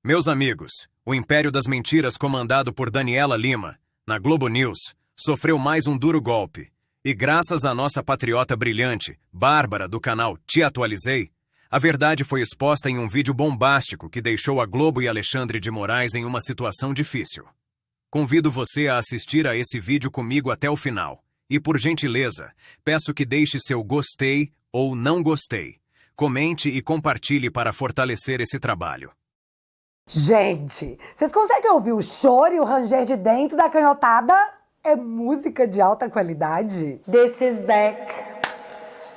Meus amigos, o Império das Mentiras comandado por Daniela Lima, na Globo News, sofreu mais um duro golpe. E graças à nossa patriota brilhante, Bárbara, do canal Te Atualizei, a verdade foi exposta em um vídeo bombástico que deixou a Globo e Alexandre de Moraes em uma situação difícil. Convido você a assistir a esse vídeo comigo até o final. E, por gentileza, peço que deixe seu gostei ou não gostei. Comente e compartilhe para fortalecer esse trabalho. Gente, vocês conseguem ouvir o choro e o ranger de dentes da canhotada? É música de alta qualidade. This is back.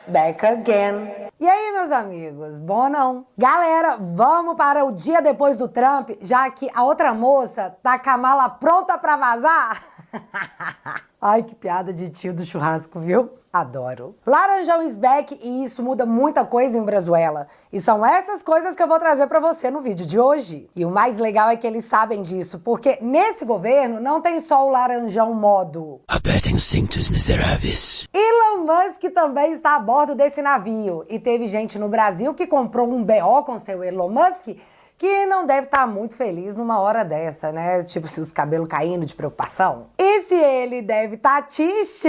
Back again. E aí, meus amigos, bom não? Galera, vamos para o dia depois do Trump, já que a outra moça tá com a mala pronta pra vazar? Ai, que piada de tio do churrasco, viu? Adoro. Laranjão is back e isso muda muita coisa em Brazuela. E são essas coisas que eu vou trazer pra você no vídeo de hoje. E o mais legal é que eles sabem disso, porque nesse governo não tem só o Laranjão modo. Apertem os cintos, miseráveis. Elon Musk também está a bordo desse navio. E teve gente no Brasil que comprou um BO com seu Elon Musk que não deve estar muito feliz numa hora dessa, né? Tipo, se os cabelos caindo de preocupação. E se ele deve estar triste?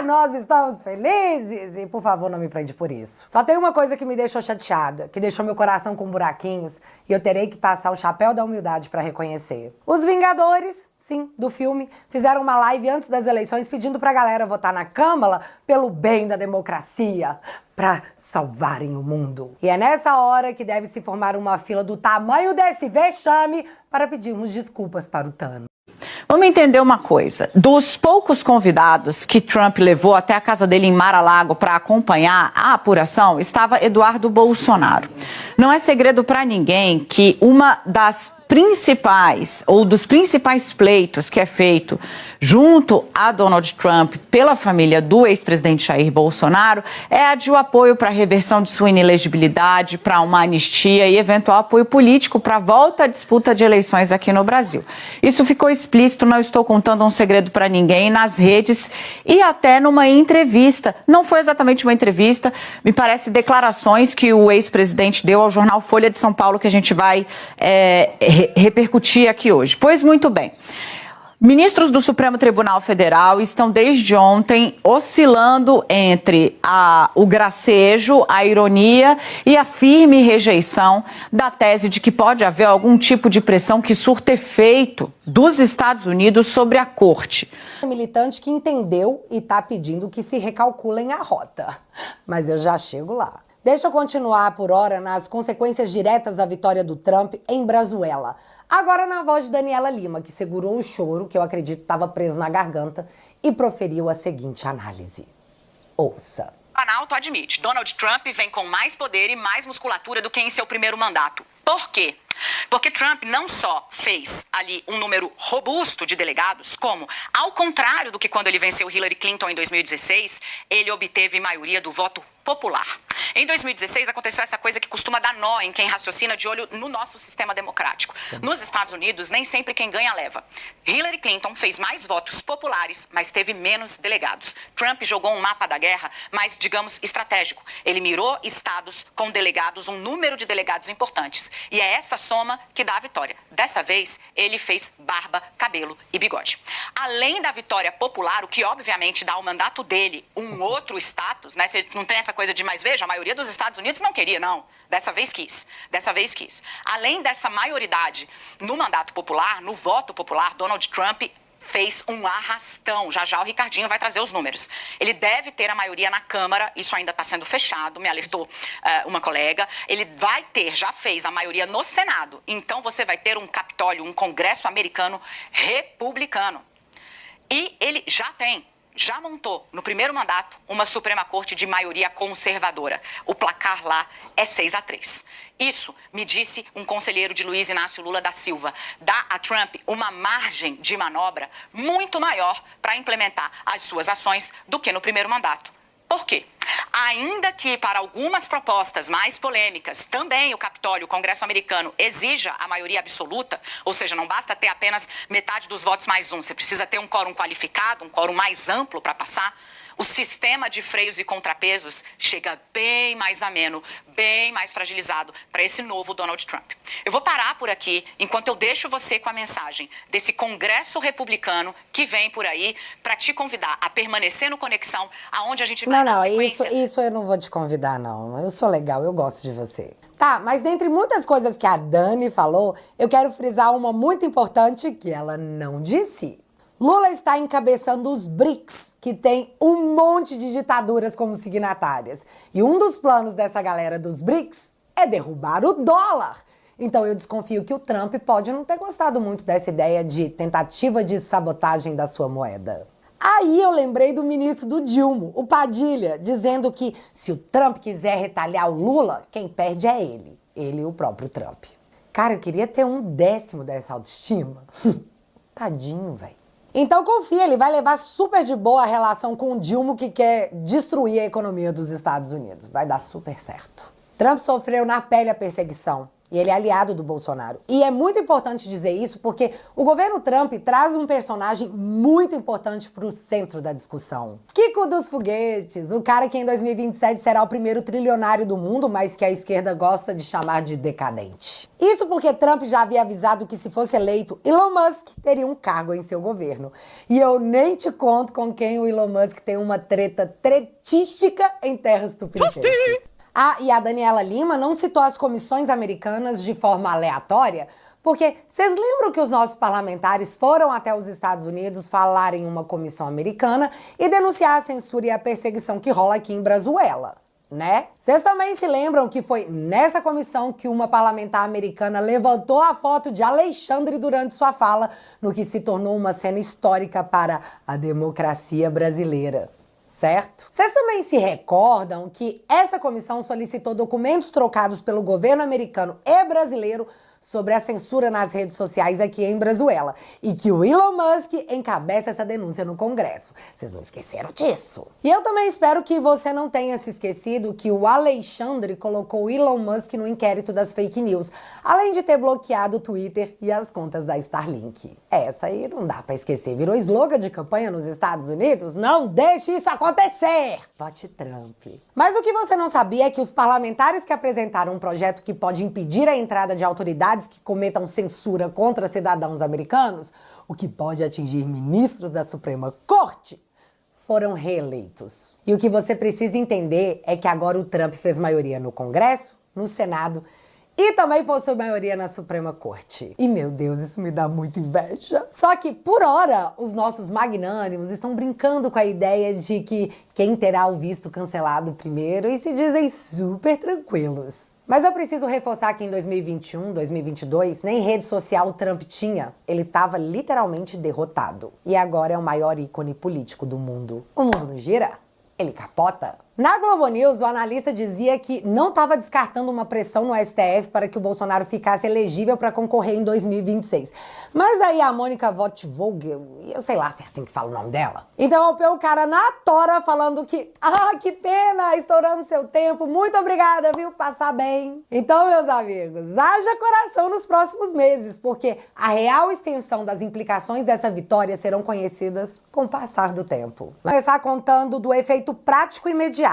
Nós estamos felizes! E, por favor, não me prende por isso. Só tem uma coisa que me deixou chateada, que deixou meu coração com buraquinhos, e eu terei que passar o chapéu da humildade pra reconhecer. Os Vingadores, sim, do filme, fizeram uma live antes das eleições pedindo pra galera votar na Câmara pelo bem da democracia, pra salvarem o mundo. E é nessa hora que deve se formar uma fila do tamanho desse vexame para pedirmos desculpas para o Thanos. Vamos entender uma coisa. Dos poucos convidados que Trump levou até a casa dele em Mar-a-Lago para acompanhar a apuração, estava Eduardo Bolsonaro. Não é segredo para ninguém que uma das principais, ou dos principais pleitos que é feito junto a Donald Trump pela família do ex-presidente Jair Bolsonaro é a de o apoio para a reversão de sua inelegibilidade, para uma anistia e eventual apoio político para a volta à disputa de eleições aqui no Brasil. Isso ficou explícito, não estou contando um segredo para ninguém, nas redes e até numa entrevista. Não foi exatamente uma entrevista, me parece declarações que o ex-presidente deu ao jornal Folha de São Paulo, que a gente vai repercutir aqui hoje. Pois muito bem. Ministros do Supremo Tribunal Federal estão desde ontem oscilando entre o gracejo, a ironia e a firme rejeição da tese de que pode haver algum tipo de pressão que surta efeito dos Estados Unidos sobre a corte. Militante que entendeu e está pedindo que se recalculem a rota. Mas eu já chego lá. Deixa eu continuar por hora nas consequências diretas da vitória do Trump em Brazuela. Agora na voz de Daniela Lima, que segurou o choro, que eu acredito estava preso na garganta, e proferiu a seguinte análise. Ouça. O Planalto admite, Donald Trump vem com mais poder e mais musculatura do que em seu primeiro mandato. Por quê? Porque Trump não só fez ali um número robusto de delegados, como, ao contrário do que quando ele venceu Hillary Clinton em 2016, ele obteve maioria do voto popular. Em 2016 aconteceu essa coisa que costuma dar nó em quem raciocina de olho no nosso sistema democrático. Nos Estados Unidos, nem sempre quem ganha leva. Hillary Clinton fez mais votos populares, mas teve menos delegados. Trump jogou um mapa da guerra, mas, digamos, estratégico. Ele mirou estados com delegados, um número de delegados importantes. E é essa soma que dá a vitória. Dessa vez, ele fez barba, cabelo e bigode. Além da vitória popular, o que obviamente dá ao mandato dele um outro status, né? Você não tem essa coisa de, mas veja, a maioria dos Estados Unidos não queria, não. Dessa vez quis. Dessa vez quis. Além dessa maioridade no mandato popular, no voto popular, Donald Trump fez um arrastão. Já já o Ricardinho vai trazer os números. Ele deve ter a maioria na Câmara, isso ainda está sendo fechado, me alertou uma colega. Ele vai ter, já fez a maioria no Senado. Então você vai ter um Capitólio, um Congresso americano republicano. E ele já montou, no primeiro mandato, uma Suprema Corte de maioria conservadora. O placar lá é 6-3. Isso, me disse um conselheiro de Luiz Inácio Lula da Silva, dá a Trump uma margem de manobra muito maior para implementar as suas ações do que no primeiro mandato. Por quê? Ainda que para algumas propostas mais polêmicas, também o Capitólio, o Congresso americano, exija a maioria absoluta, ou seja, não basta ter apenas metade dos votos mais um, você precisa ter um quórum qualificado, um quórum mais amplo para passar. o sistema de freios e contrapesos chega bem mais ameno, bem mais fragilizado para esse novo Donald Trump. Eu vou parar por aqui enquanto eu deixo você com a mensagem desse Congresso republicano que vem por aí para te convidar a permanecer no Conexão, aonde a gente vai Não, na sequência. isso eu não vou te convidar, não. Eu sou legal, eu gosto de você. Tá, mas dentre muitas coisas que a Dani falou, eu quero frisar uma muito importante que ela não disse. Lula está encabeçando os BRICS, que tem um monte de ditaduras como signatárias. E um dos planos dessa galera dos BRICS é derrubar o dólar. Então eu desconfio que o Trump pode não ter gostado muito dessa ideia de tentativa de sabotagem da sua moeda. Aí eu lembrei do ministro do Dilma, o Padilha, dizendo que se o Trump quiser retalhar o Lula, quem perde é ele. Ele e o próprio Trump. Cara, eu queria ter 1/10 dessa autoestima. Tadinho, velho. Então confia, ele vai levar super de boa a relação com o Dilma, que quer destruir a economia dos Estados Unidos. Vai dar super certo. Trump sofreu na pele a perseguição. E ele é aliado do Bolsonaro. E é muito importante dizer isso porque o governo Trump traz um personagem muito importante para o centro da discussão. Kiko dos Foguetes, o cara que em 2027 será o primeiro trilionário do mundo, mas que a esquerda gosta de chamar de decadente. Isso porque Trump já havia avisado que se fosse eleito, Elon Musk teria um cargo em seu governo. E eu nem te conto com quem o Elon Musk tem uma treta tretística em terras tupiniquenses. Ah, e a Daniela Lima não citou as comissões americanas de forma aleatória, porque vocês lembram que os nossos parlamentares foram até os Estados Unidos falar em uma comissão americana e denunciar a censura e a perseguição que rola aqui em Brazuela, né? Vocês também se lembram que foi nessa comissão que uma parlamentar americana levantou a foto de Alexandre durante sua fala, no que se tornou uma cena histórica para a democracia brasileira. Certo? Vocês também se recordam que essa comissão solicitou documentos trocados pelo governo americano e brasileiro sobre a censura nas redes sociais aqui em Brazuela e que o Elon Musk encabeça essa denúncia no Congresso. Vocês não esqueceram disso? E eu também espero que você não tenha se esquecido que o Alexandre colocou o Elon Musk no inquérito das fake news, além de ter bloqueado o Twitter e as contas da Starlink. Essa aí não dá pra esquecer. Virou slogan de campanha nos Estados Unidos? Não deixe isso acontecer! Vote Trump. Mas o que você não sabia é que os parlamentares que apresentaram um projeto que pode impedir a entrada de autoridades que cometam censura contra cidadãos americanos, o que pode atingir ministros da Suprema Corte, foram reeleitos. E o que você precisa entender é que agora o Trump fez maioria no Congresso, no Senado e também possui maioria na Suprema Corte. E, meu Deus, isso me dá muita inveja. Só que, por hora, os nossos magnânimos estão brincando com a ideia de que quem terá o visto cancelado primeiro e se dizem super tranquilos. Mas eu preciso reforçar que em 2021, 2022, nem rede social o Trump tinha. Ele estava literalmente derrotado. E agora é o maior ícone político do mundo. O mundo não gira, ele capota. Na Globo News, o analista dizia que não estava descartando uma pressão no STF para que o Bolsonaro ficasse elegível para concorrer em 2026. Mas aí a Mônica Vogt-Vogel, eu sei lá se é assim que fala o nome dela, interrompeu o cara na tora falando que que pena, estouramos seu tempo, muito obrigada, viu? Passar bem. Então, meus amigos, haja coração nos próximos meses, porque a real extensão das implicações dessa vitória serão conhecidas com o passar do tempo. Vou começar contando do efeito prático e imediato.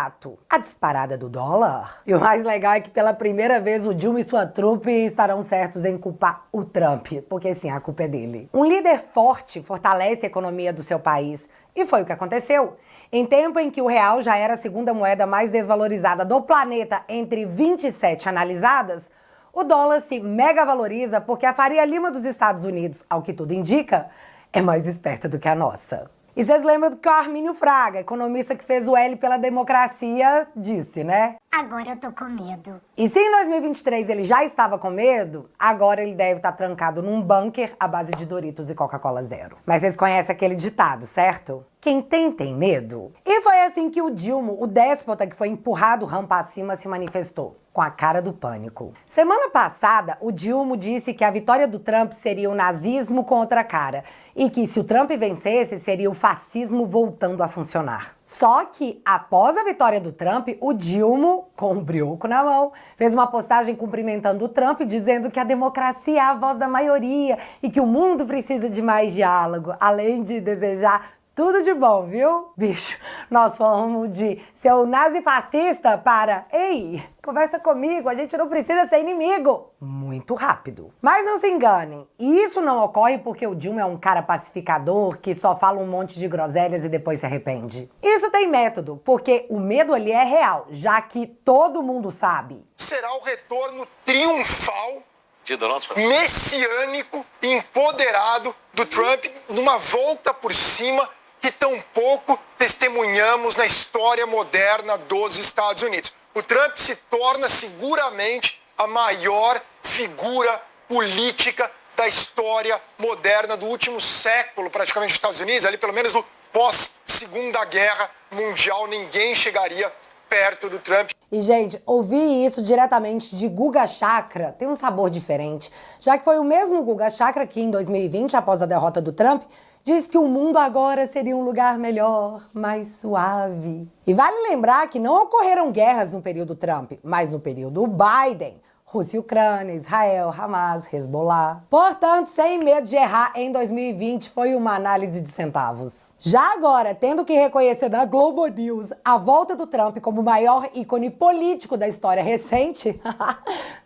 A disparada do dólar. E o mais legal é que pela primeira vez o Dilma e sua trupe estarão certos em culpar o Trump, porque sim, a culpa é dele. Um líder forte fortalece a economia do seu país. E foi o que aconteceu. Em tempo em que o real já era a segunda moeda mais desvalorizada do planeta entre 27 analisadas, o dólar se mega valoriza porque a Faria Lima dos Estados Unidos, ao que tudo indica, é mais esperta do que a nossa. E vocês lembram do que o Armínio Fraga, economista que fez o L pela democracia, disse, né? Agora eu tô com medo. E se em 2023 ele já estava com medo, agora ele deve estar trancado num bunker à base de Doritos e Coca-Cola Zero. Mas vocês conhecem aquele ditado, certo? Quem tem medo. E foi assim que o Dilma, o déspota que foi empurrado rampa acima, se manifestou. Com a cara do pânico. Semana passada, o Dilma disse que a vitória do Trump seria o nazismo com outra cara. E que se o Trump vencesse, seria o fascismo voltando a funcionar. Só que, após a vitória do Trump, o Dilma, com um brioco na mão, fez uma postagem cumprimentando o Trump, dizendo que a democracia é a voz da maioria e que o mundo precisa de mais diálogo, além de desejar Tudo de bom, viu? Bicho, nós fomos de seu nazifascista para... Ei, conversa comigo, a gente não precisa ser inimigo. Muito rápido. Mas não se enganem, isso não ocorre porque o Dilma é um cara pacificador que só fala um monte de groselhas e depois se arrepende. Isso tem método, porque o medo ali é real, já que todo mundo sabe. Será o retorno triunfal, de Donald Trump, messiânico, empoderado do Trump, numa volta por cima que tão pouco testemunhamos na história moderna dos Estados Unidos. O Trump se torna seguramente a maior figura política da história moderna do último século, praticamente, dos Estados Unidos, ali pelo menos no pós-Segunda Guerra Mundial, ninguém chegaria perto do Trump. E, gente, ouvir isso diretamente de Guga Chakra tem um sabor diferente, já que foi o mesmo Guga Chakra que, em 2020, após a derrota do Trump, disse que o mundo agora seria um lugar melhor, mais suave. E vale lembrar que não ocorreram guerras no período Trump, mas no período Biden. Rússia e Ucrânia, Israel, Hamas, Hezbollah. Portanto, sem medo de errar, em 2020 foi uma análise de centavos. Já agora, tendo que reconhecer na Globo News a volta do Trump como o maior ícone político da história recente,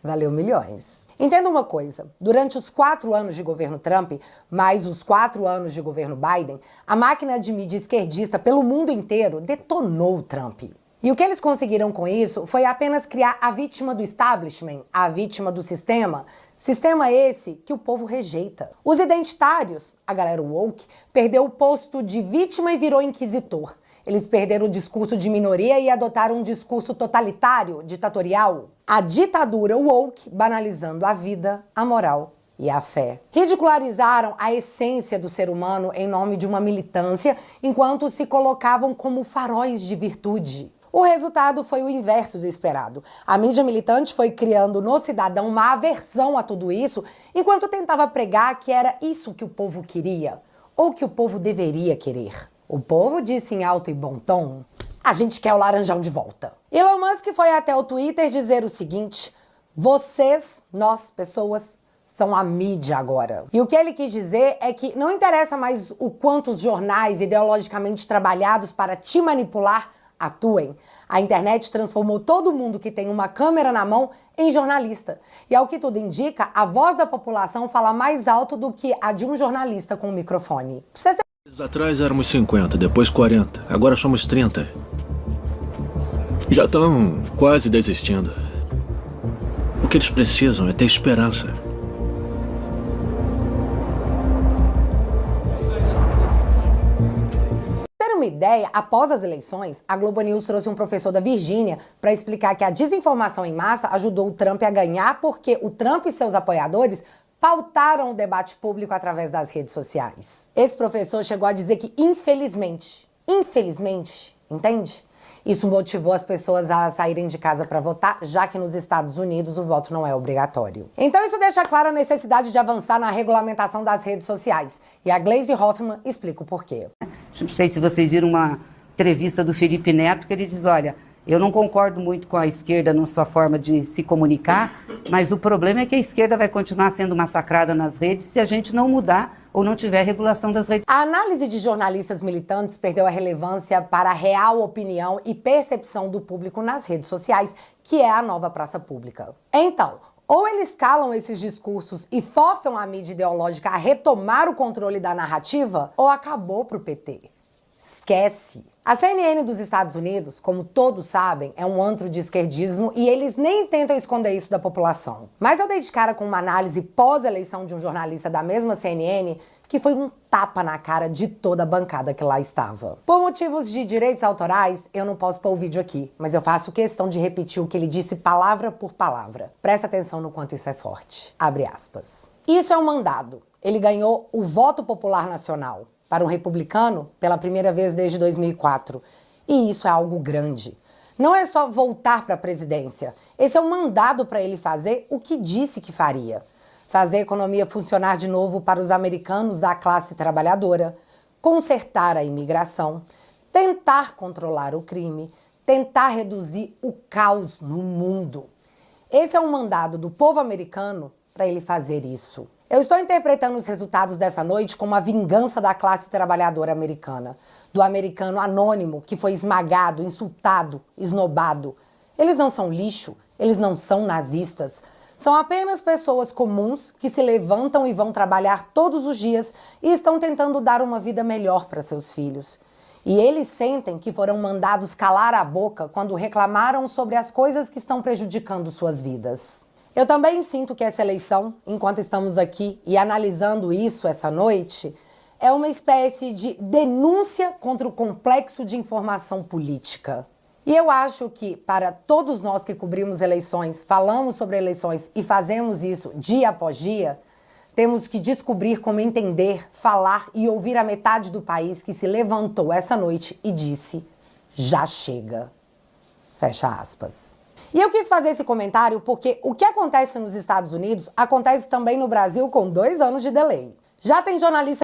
valeu milhões. Entenda uma coisa, durante os 4 anos de governo Trump, mais os 4 anos de governo Biden, a máquina de mídia esquerdista pelo mundo inteiro detonou o Trump. E o que eles conseguiram com isso foi apenas criar a vítima do establishment, a vítima do sistema. Sistema esse que o povo rejeita. Os identitários, a galera woke, perdeu o posto de vítima e virou inquisitor. Eles perderam o discurso de minoria e adotaram um discurso totalitário, ditatorial. A ditadura woke, banalizando a vida, a moral e a fé. Ridicularizaram a essência do ser humano em nome de uma militância, enquanto se colocavam como faróis de virtude. O resultado foi o inverso do esperado. A mídia militante foi criando no cidadão uma aversão a tudo isso, enquanto tentava pregar que era isso que o povo queria, ou que o povo deveria querer. O povo disse em alto e bom tom, a gente quer o laranjão de volta. Elon Musk foi até o Twitter dizer o seguinte, vocês, nós, pessoas, são a mídia agora. E o que ele quis dizer é que não interessa mais o quanto os jornais ideologicamente trabalhados para te manipular atuem. A internet transformou todo mundo que tem uma câmera na mão em jornalista. E ao que tudo indica, a voz da população fala mais alto do que a de um jornalista com um microfone. Atrás éramos 50, depois 40, agora somos 30. Já estão quase desistindo. O que eles precisam é ter esperança. Uma ideia, após as eleições, a Globo News trouxe um professor da Virgínia para explicar que a desinformação em massa ajudou o Trump a ganhar porque o Trump e seus apoiadores pautaram o debate público através das redes sociais. Esse professor chegou a dizer que, infelizmente, entende? Isso motivou as pessoas a saírem de casa para votar, já que nos Estados Unidos o voto não é obrigatório. Então isso deixa clara a necessidade de avançar na regulamentação das redes sociais. E a Gleisi Hoffmann explica o porquê. Não sei se vocês viram uma entrevista do Felipe Neto, que ele diz, olha, eu não concordo muito com a esquerda na sua forma de se comunicar, mas o problema é que a esquerda vai continuar sendo massacrada nas redes se a gente não mudar ou não tiver regulação das redes. A análise de jornalistas militantes perdeu a relevância para a real opinião e percepção do público nas redes sociais, que é a nova praça pública. Então, ou eles calam esses discursos e forçam a mídia ideológica a retomar o controle da narrativa, ou acabou pro PT. Esquece. A CNN dos Estados Unidos, como todos sabem, é um antro de esquerdismo e eles nem tentam esconder isso da população. Mas eu dei de cara com uma análise pós-eleição de um jornalista da mesma CNN que foi um tapa na cara de toda a bancada que lá estava. Por motivos de direitos autorais, eu não posso pôr o vídeo aqui, mas eu faço questão de repetir o que ele disse palavra por palavra. Presta atenção no quanto isso é forte. Abre aspas. Isso é um mandado. Ele ganhou o voto popular nacional para um republicano pela primeira vez desde 2004. E isso é algo grande. Não é só voltar para a presidência. Esse é um mandado para ele fazer o que disse que faria. Fazer a economia funcionar de novo para os americanos da classe trabalhadora, consertar a imigração, tentar controlar o crime, tentar reduzir o caos no mundo. Esse é um mandado do povo americano para ele fazer isso. Eu estou interpretando os resultados dessa noite como a vingança da classe trabalhadora americana, do americano anônimo que foi esmagado, insultado, esnobado. Eles não são lixo, eles não são nazistas. São apenas pessoas comuns que se levantam e vão trabalhar todos os dias e estão tentando dar uma vida melhor para seus filhos. E eles sentem que foram mandados calar a boca quando reclamaram sobre as coisas que estão prejudicando suas vidas. Eu também sinto que essa eleição, enquanto estamos aqui e analisando isso essa noite, é uma espécie de denúncia contra o complexo de informação política. E eu acho que, para todos nós que cobrimos eleições, falamos sobre eleições e fazemos isso dia após dia, temos que descobrir como entender, falar e ouvir a metade do país que se levantou essa noite e disse: já chega. Fecha aspas. E eu quis fazer esse comentário porque o que acontece nos Estados Unidos acontece também no Brasil com 2 anos de delay. Já tem jornalista